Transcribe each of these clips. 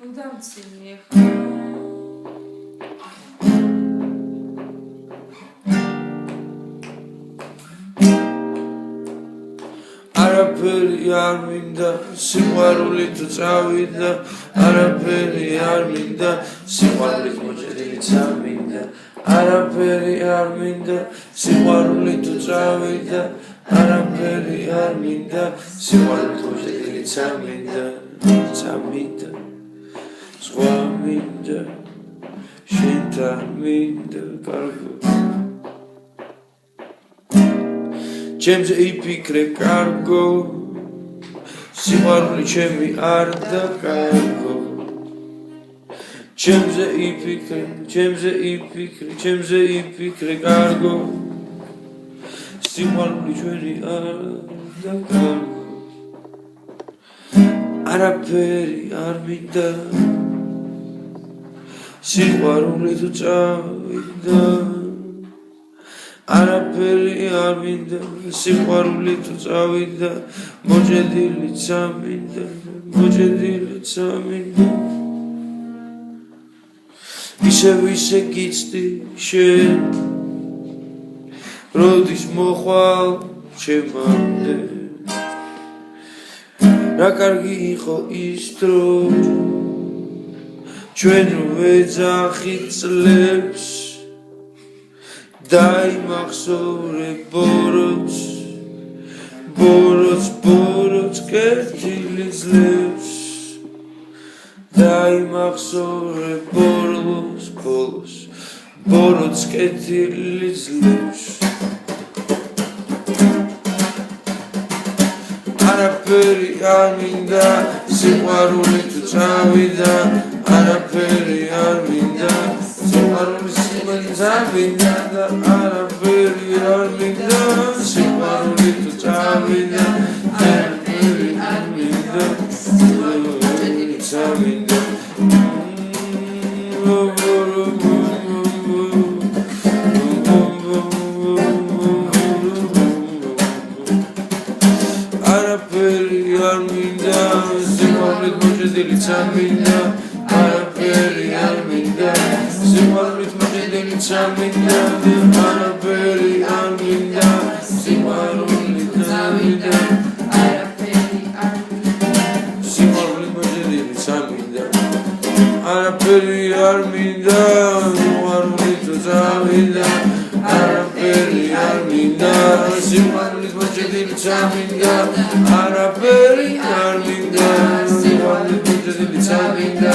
Udamtsini არაფერი არ მინდა სიყვარულით წავიდა არაფერი არ მინდა სიყვარულით მოჭედილიც არ მინდა არაფერი არ მინდა სიყვარულით წავიდა არაფერი არ მინდა სიყვარულით მოჭედილიც არ მინდა წამიდა სხვა მინდა შენთან მინდა კარგო ჩემზე იფიქრე კარგო სიყვარული ჩემი არ დაკარგო ჩემზე იფიქრე კარგო სიყვარული ჩვენი არ დაკარგო არაფერი არ მინდა სიყვარული თუ წავიდა არაფერი არ მინდა სიყვარული თუ წავიდა მოჭედილიც ამინდა ისე გიცდი შენ როდის მოხვალ ჩემამდე რა კარგი იყო ის დრო ჩვენ ვეძახით წლებს დაიმახსოვრე ბოროტს კეთილი ძლებს დაიმახსოვრე ბოროტს კეთილი ძლებს არაფერი არ მინდა სიყვარული თუ წავიდა არაფერი არ მინდა სიყვარული წავიდა და არაფერი არ მინდა სიყვარული თუ წავიდა არაფერი არ მინდა წავიდა არაფერი არ მინდა სიყვარულით მოჭედილიც არ მინდა არაფერი არ მინდა სიყვარულით მოჭედილიც არ მინდა არაფერი არ მინდა სიყვარულით წავიდა არაფერი არ მინდა სიყვარულით მოჭედილიც არ მინდა არაფერი არ მინდა სიყვარულით წავიდა არაფერი არ მინდა სიყვარულით მოჭედილიც არ მინდა არაფერი არ მინდა სიყვარულით მოჭედილიც არ მინდა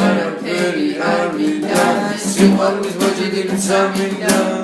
არაფერი არ მინდა სიყვარულით მოჭედილიც არ მინდა